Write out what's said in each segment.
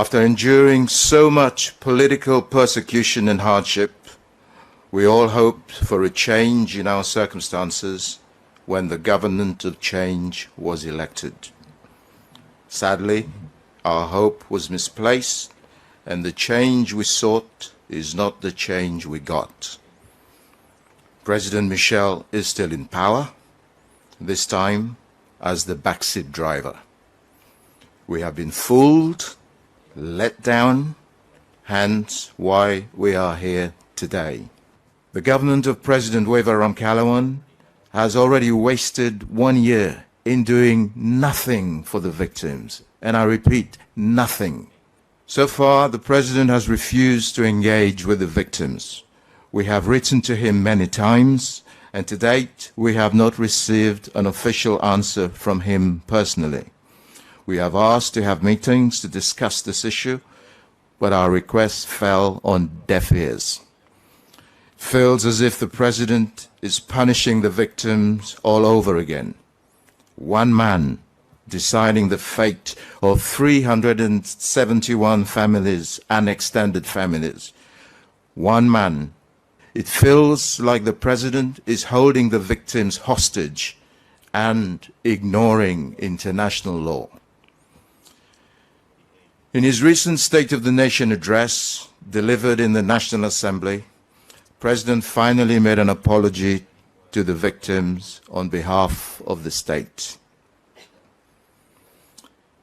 After enduring so much political persecution and hardship, we all hoped for a change in our circumstances when the government of change was elected. Sadly, our hope was misplaced, and the change we sought is not the change we got. President Michel is still in power, this time as the backseat driver. We have been fooled, let down, hence why we are here today. The government of President Weva Ramkalawan has already wasted 1 year in doing nothing for the victims, and I repeat, nothing. So far, the President has refused to engage with the victims. We have written to him many times, and to date, we have not received an official answer from him personally. We have asked to have meetings to discuss this issue, but our requests fell on deaf ears. It feels as if the President is punishing the victims all over again. One man deciding the fate of 371 families and extended families. One man. It feels like the President is holding the victims hostage and ignoring international law. In his recent State of the Nation address delivered in the National Assembly, the President finally made an apology to the victims on behalf of the state.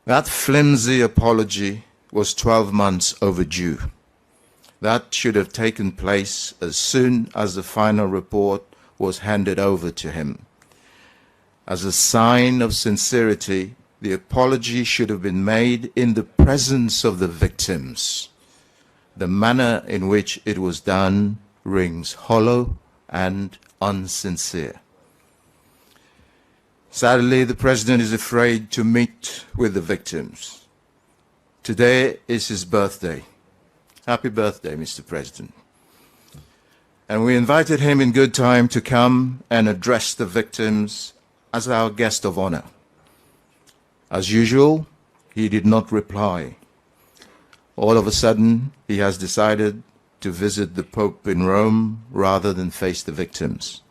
That flimsy apology was 12 months overdue. That should have taken place as soon as the final report was handed over to him. As a sign of sincerity, the apology should have been made in the presence of the victims. The manner in which it was done rings hollow and unsincere. Sadly, the President is afraid to meet with the victims. Today is his birthday. Happy birthday, Mr. President. And we invited him in good time to come and address the victims as our guest of honor. As usual, he did not reply. All of a sudden, he has decided to visit the Pope in Rome rather than face the victims.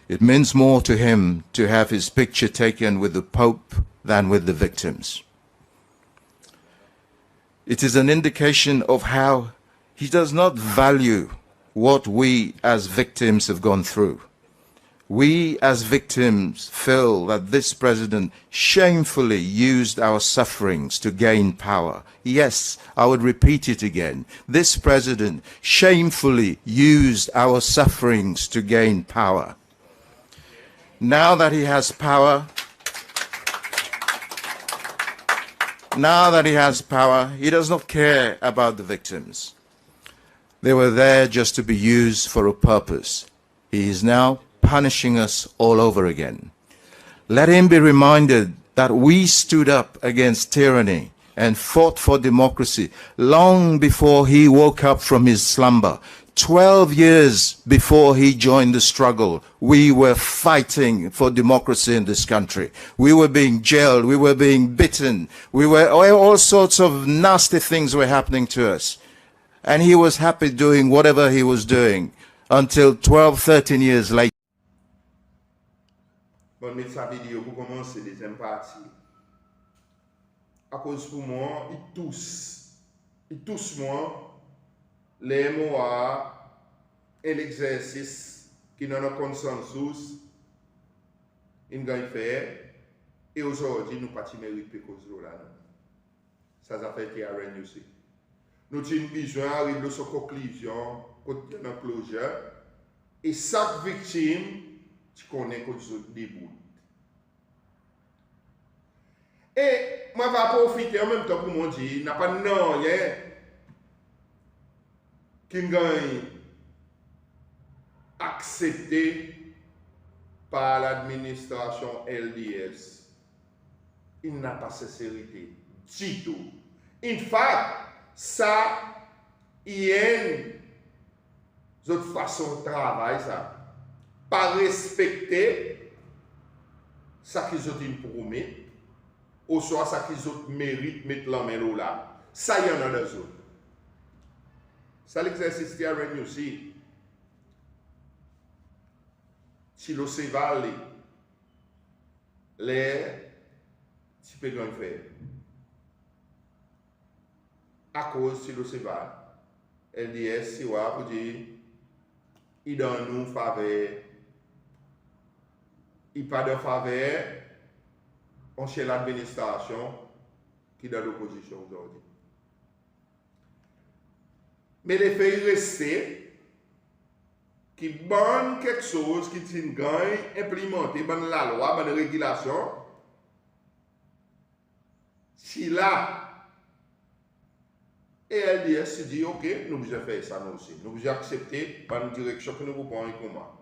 It means more to him to have his picture taken with the Pope than with the victims. It is an indication of how he does not value what we as victims have gone through. We as victims feel that this President shamefully used our sufferings to gain power. Yes, I would repeat it again. This President shamefully used our sufferings to gain power. Now that he has power, he does not care about the victims. They were there just to be used for a purpose. He is now punishing us all over again. Let him be reminded that we stood up against tyranny and fought for democracy long before he woke up from his slumber. 12 years before he joined the struggle, we were fighting for democracy in this country. We were being jailed, we were being beaten, all sorts of nasty things were happening to us. And he was happy doing whatever he was doing until 12, 13 years later. Bon, mettre sa vidéo pour commencer deuxième partie. À cause pour moi, il tousse moi les mots et l'exercice qui dans le consensus il gagne faire et aujourd'hui nous pas mériter cause là. Ça fait qui a règne aussi. Nous avons besoin d'arriver sur conclusion côté dans closure et chaque victime tu connais cause debout. Et moi va profiter en même temps pour moi dire n'a pas non rien qui gagne accepté par l'administration LDS. Il n'a pas sincérité du tout. In fact, ça, il y a une autre façon de travailler, ça. Pas respecter ça qu'ils ont promis, ou soit ça qu'ils ont mérite mettre la main là. ça y en a dans zone. Ça l'exercice qui a réuni aussi. Si l'eau s'évale, les tu peux grand faire. À cause si l'eau s'évale, LDS, si on pour dire, il donne nous faveur, il pas de faveur, on cherche l'administration qui est dans l'opposition aujourd'hui. Mais les pays restés, qui bonne quelque chose qui tient gagne, implémenter bonne la loi, bonne régulation, si là, et LDS se dit, ok, nous devons faire ça nous aussi. Nous devons accepter par une direction que nous vous prenons comment.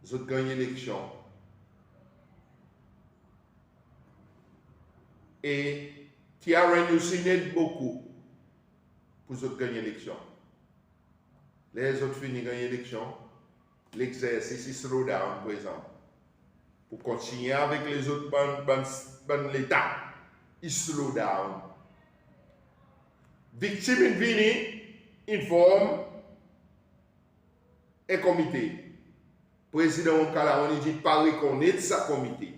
Vous avez gagné l'élection. Et qui a réussi beaucoup pour vous gagner l'élection. Les autres finissent gagner l'élection. L'exercice est slow down, par exemple. Pour continuer avec les autres ban l'État. Il slow down. Victime vini, informe un comité. Président Kalawan dit pas reconnaître sa comité.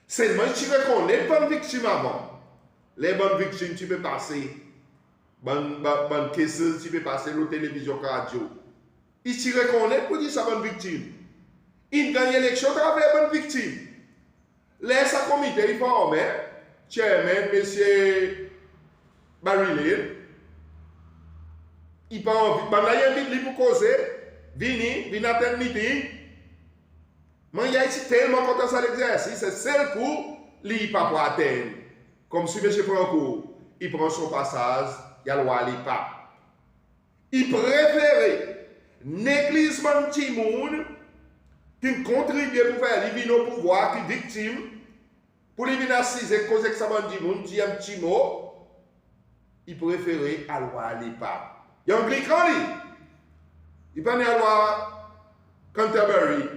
Seulement tu reconnais pas victime avant. Les bonnes victimes tu peux passer. Bonne caisses tu peux passer la télévision radio. Il tu reconnais pour dire sa bonne victime. Il gagne l'élection à travers bonne victime. Laisse sa comité, il faut chairman, monsieur Barry il pas envie. Ben là, il y a un pour causer. Vini à tel meeting. Mais il y a ici tellement content ça l'exercice. C'est seul coup, il pas pour atteindre. Comme si monsieur Franco, il prend son passage, il y a le roi pas. Il préférait négligement petit monde qui contribue pour faire les au pouvoir, qui est victime, pour les venir assiser, cause que ça m'a dit, mon dit un petit mot, il préférait à loi pas. Il y a un Anglican, il pas à loi Canterbury,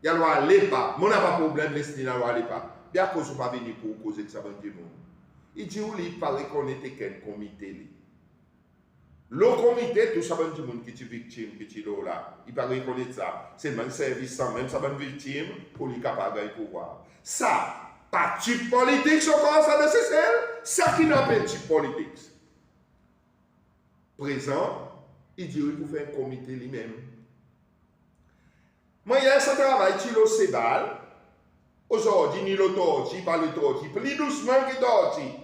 il y a loi pas. Mon n'a pas de problème, laissez la loi pas. Bien cause pas venir pour cause que ça m'a dit, il dit, il pas reconnaître quel comité. Le comité, tout ça, tout le monde qui est victime, qui est là, il ne peut pas reconnaître ça. C'est même service sans même ça, victime, pour lui capable de pouvoir. Ça, parti politique, je pense à nécessaire, ça qui n'a pas de type politique. Présent, il dit qu'il faut faire un comité lui-même. Moi, il y a ce travail qui est au Cébal. Aujourd'hui, ni l'autorité, pas l'autorité, plus doucement qu'il tortille.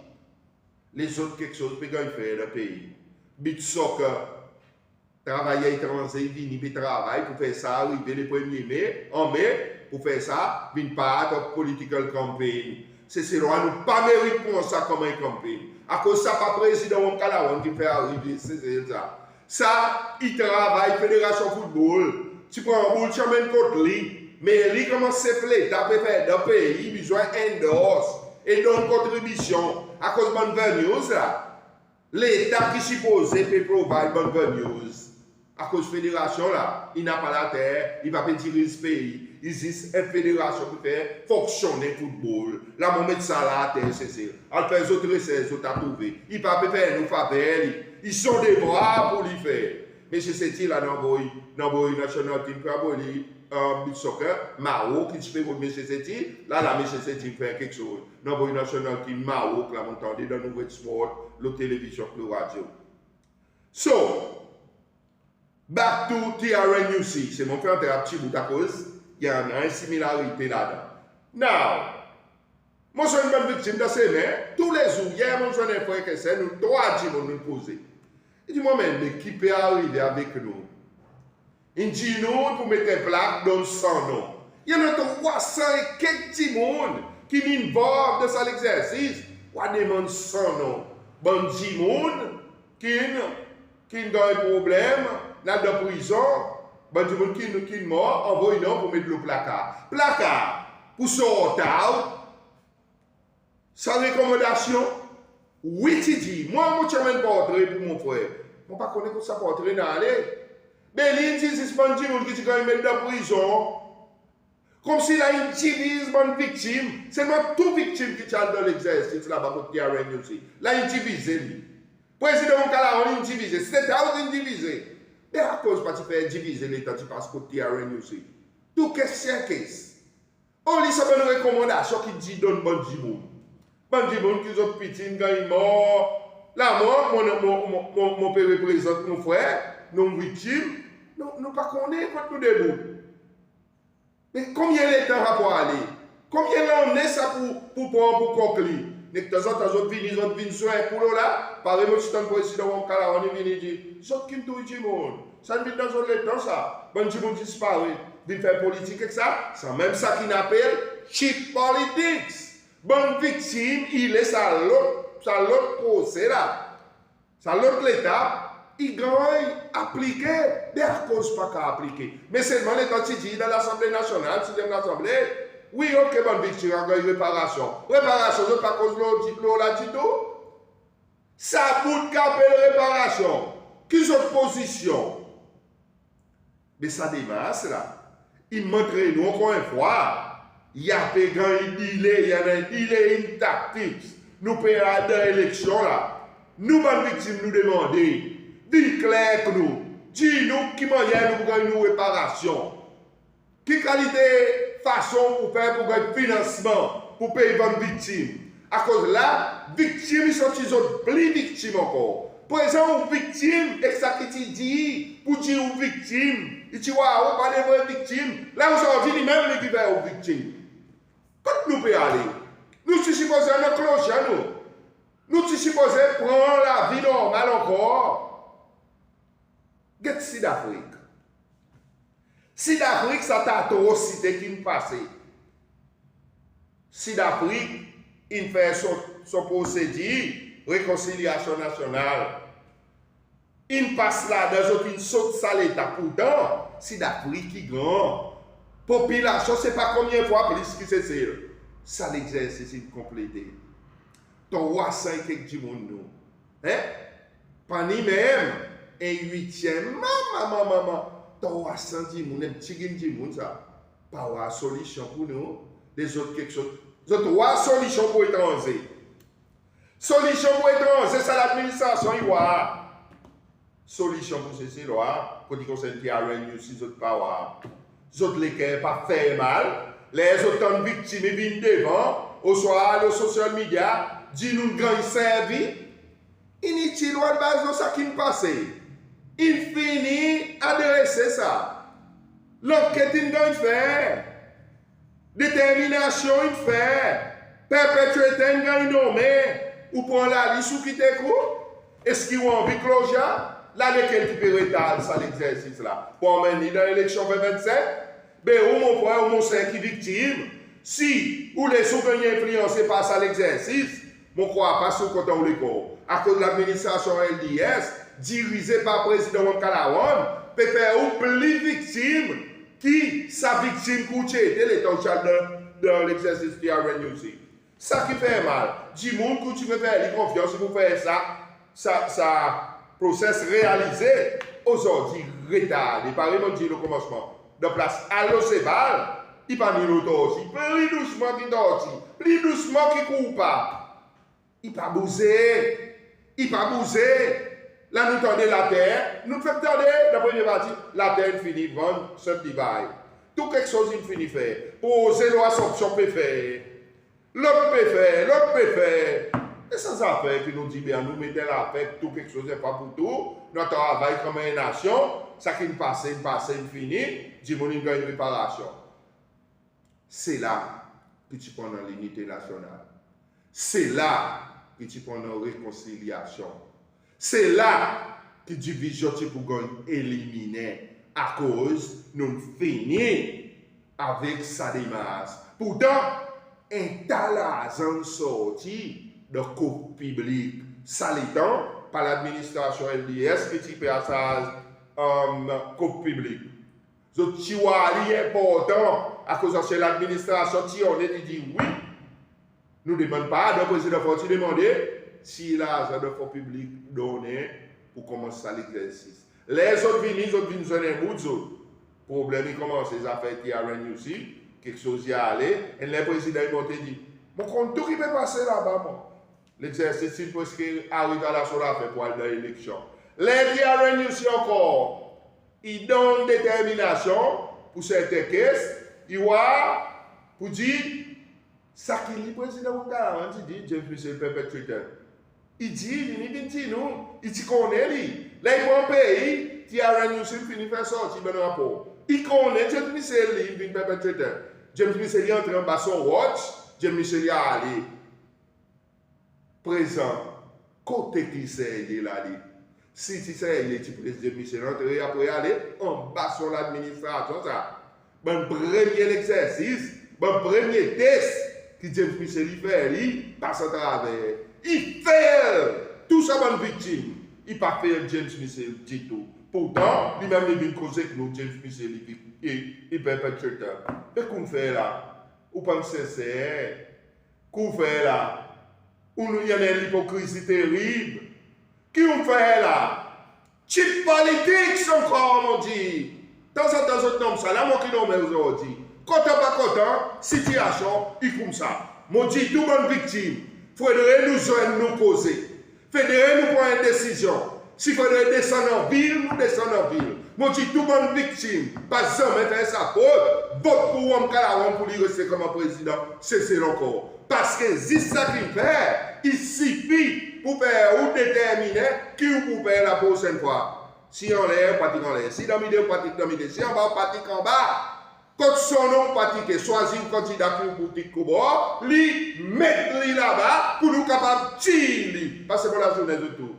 Les autres, quelque chose, peut faire dans le pays. Bit soccer, travailler étranger, venir travailler pour faire ça, arriver le 1er mai, en mai, pour faire ça, une part of political campaign. C'est cela, nous pas mérite pour ça comme un campaign. À cause de ça, pas président Kalawan qui fait arriver, c'est ça. Ça, il travaille, fédération football, tu prends un boule, tu amènes contre lui, mais lui commence à se tu as fait dans le pays, besoin endorse, et donne contribution, à cause de bonne news là. L'État qui suppose peut provide bonne news. À cause de la fédération, là, il n'a pas la terre, il va pas tirer ce pays. Il existe une fédération qui fait fonctionner le football. Là, on met ça là à terre, c'est ça. On fait les autres recettes, les autres à trouver. Il ne peut pas faire nous faveur. Ils sont des bras pour lui faire. Mais c'est ce là dans le national team, beach soccer, Mao, qui se fait pour M. Seti, là, M. Seti fait quelque chose. Dans le national team, Mao, là, on entendait dans le sport, la télévision, la radio. So, back to TRNUC, c'est mon frère de la petite bout à cause, il y a une similarité là-dedans. Now, moi, je suis une bonne victime de ces mains, tous les jours, hier, moi, je suis un frère que c'est, nous, trois jours, nous poser. Il dit, moi-même, mais qui peut arriver avec nous? Il dit, nous, pour mettre une plaque dans son nom. Il y en a 300 et quelques petits monde qui m'involvent dans cet exercice. On demande son nom. Bon petit monde qui a un problème, dans la prison, bon petit monde qui est mort, envoie une pour mettre le placard. Placard, pour sortir, sans recommandation, oui, tu dis, moi, je suis un portrait pour mon frère. Je ne sais pas comment ça portrait dans l'aller. Mais il dit, c'est pas un petit monde qui est mettre dans la prison. Comme si là, il divise bonne victime. C'est notre tout victime qui tient dans l'exercice là-bas pour TRN aussi. Là, il divise lui. Président Calaron, il divise. C'était il divise. Mais à cause pas tu fais diviser l'État, tu passes pour TRN aussi. Tout question qu'est-ce. On lit ça une recommandation qui dit donne bon djimoun. Bon djimoun qui ont petit, quand il mort. Là, moi, mon père représente mon frère, nos victimes. Nous pas connaître quand nous debout. Mais combien de temps rapport aller? Combien l'emmener ça pour conclure? Mais de temps en temps, ils viennent sur un couloir là, par exemple, si tu es un président, on vient dire, ils qui tout le monde. Ça ne vient dans un temps ça. Bon, tout le monde disparaît. Ils faire politique avec ça. C'est même ça qu'ils appellent cheap politics. Bonne victime, il est ça l'autre procès là. Ça l'autre l'État. Il gagne appliquer, mais à cause pas qu'à appliquer. Mais seulement l'État qui dit dans l'Assemblée nationale, si l'Assemblée, oui, ok, bonne victime, on gagne réparation. Réparation, c'est pas cause de l'eau là, du tout. Ça coûte qu'appelle réparation. Qui sont position? Mais ça démasse là. Il montre nous encore une fois, il y a un delay, il y a un delay, une tactique. Nous payons dans l'élection là. Nous, bonnes victimes, nous demandons, dis clair que nous, dis-nous qui moyen nous pour une réparation. Quelle qualité, façon pour faire pour gagner financement pour payer bonnes victimes. À cause de là, victimes, ils sont plus victimes encore. Par exemple, victime, et ça qui te dit, pour dire aux victimes, il dit, waouh, on parle de victimes. Là, aujourd'hui, même les qui va aux victimes. Quand nous pouvons aller, nous sommes supposés à notre cloche, nous sommes supposés prendre la vie normale encore. Get Sud-Afrique. Sud-Afrique, ça t'a trop cité qui nous passe. Sud-Afrique, il fait son procédure, réconciliation nationale. Il passe là, dans une saute ça l'État. Pourtant, Sud-Afrique qui grand. Population, c'est pas combien de fois plus que c'est. Ça l'exercice est complété. 300 et quelques monde. Hein? Pas ni même. Un huitième. Maman. 310 moun, un petit moun ça. Pas une solution pour nous. Les autres quelque chose. Les autres, trois solutions pour étranger. Solution pour étranger, c'est l'administration, il y a. Solution pour ces lois, pour dire qu'on s'est dit à réunir si les autres pas. Les autres, les qui pas fait mal. Les autres victimes, ils viennent devant. Au soir, les social media, disent nous grand servi. Inutile, loi de base de ça qui nous passe. Il finit adresser ça. L'enquête, il doit faire. Détermination, il fait. Perpétuité, il doit nommer. Ou prendre la liste ou quitter court. Est-ce qu'ils ont envie de clocher? Là, lequel qui peut retarder ça, l'exercice là. Pour mener dans l'élection 2027, ben, ou mon frère ou mon soeur qui est victime, si ou les souvenirs influencés par ça, l'exercice, mon croit pas sur le côté où les corps. À cause de l'administration LDS, dirigée par le président Calaron, peut faire ou plus victime qui sa victime coûte l'État dans l'exercice qui a réussi. Ça qui fait mal. Du monde qui tu veux faire confiance pour faire ça process réalisé, aujourd'hui retardé. Par exemple, dit le commencement. De place à l'océval, il pas mis l'auto aussi. Plus doucement qu'il dort, plus doucement qu'il court pas. Il pas bousé. Là, nous tendons la terre. Nous faisons tendre la première partie. La terre finit, vendre, subdivide. Tout quelque chose, il finit faire. Poser l'assumption peut faire. L'autre peut faire. Et ça, ça fait que nous disons, bien, nous mettons la paix, tout quelque chose n'est pas pour tout. Notre travail comme une nation, ça qui nous passe, il finit, dit, on a une réparation. C'est là que tu prends dans l'unité nationale. C'est là que tu prends dans la réconciliation. C'est là que division tu peux éliminer à cause nous finissons avec sa démarche. Pourtant, un talent sorti de cours public, ça l'étant par l'administration LDS qui type à sa cours public. Donc, tu vois, il est important à cause de l'administration qui on est dit oui. Nous ne demandons pas, le président faut demander si l'argent de fonds public donné pour commencer l'exercice. Les autres viennent sur un bout de zone. Le problème, il commence les affaires qui arrivent aussi. quelque chose y a allé, et le président il dit, mon compte tout qui peut passer là-bas, moi. L'exercice, il peut arriver à la soirée pour aller dans l'élection. Les qui a réussi encore, ils donnent détermination pour certaines caisses, il va pour dire, ça qui est le président il dit, James Michel perpétuateur. Il dit, il dit nous, il dit qu'on est lui. Là, il va un pays qui a réussi à finir faire sortir le rapport. Il connaît James Michel, il vient perpétuateur. James Michel est entré en bas son watch, James Michel est allé. Présent, côté qui c'est, il est là. Si tu sais, il est président Michel entré après aller en bas sur l'administration, ça. Bon premier exercice, bon premier test que James Michel fait, il passe à travers. Il fait tout ça bonne victime. Il n'a pas fait James Michel du tout. Pourtant, lui-même, il vient causer que nous, James Michel, il perpétuateur. Mais qu'on fait là? Ou pensez c'est? Qu'on fait là? Où il y a une hypocrisie terrible. Qui on fait là? Cheap politique, encore, on dit. Dans un autre nom, ça, là, moi qui nomme aujourd'hui. Content, pas content, situation, il comme ça. Moi, dit, tout le monde victime. Faudrait nous joindre, nous poser. Faudrait nous prendre une décision. Si faudrait descendre en ville, nous descendons en ville. Moi, dis tout le monde victime. Pas jamais mettre sa faute. Vote pour Ouam pour lui rester comme un président. C'est encore. Parce que c'est ça qu'il fait. Il suffit pour faire ou déterminer qui vous faire la prochaine fois. Si on l'air, pratique en l'air. Si dans le milieu, pratique dans le milieu. Si en bas, pratique en bas. Quand son nom pratique, choisir un candidat pour boutique Kobo, lui, mettre lui là-bas pour nous capables de tirer. Passez pour la journée de tout.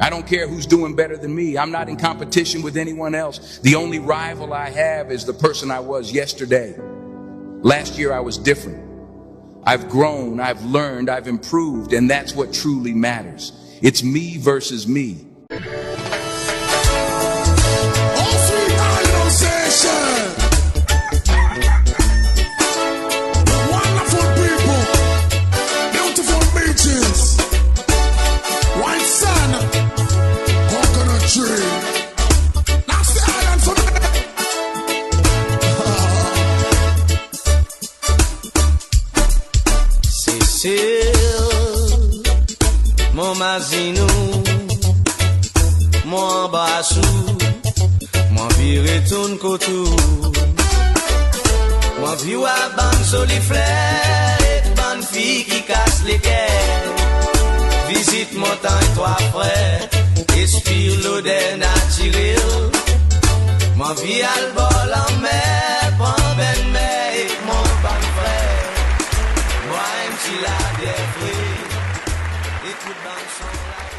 I don't care who's doing better than me. I'm not in competition with anyone else. The only rival I have is the person I was yesterday. Last year I was different. I've grown, I've learned, I've improved, and that's what truly matters. It's me versus me. Mon mazinou, mon bassou, mon vie retourne coutou, mon vie à ban solifleur, et ban fille qui casse les guerres. Visite montagne, trois frères, expire l'odeur naturelle. Mon vie à le bol en mer, prends ben mer et mon ban frère. Moi, un petit la des frères. Écoute dans le son là.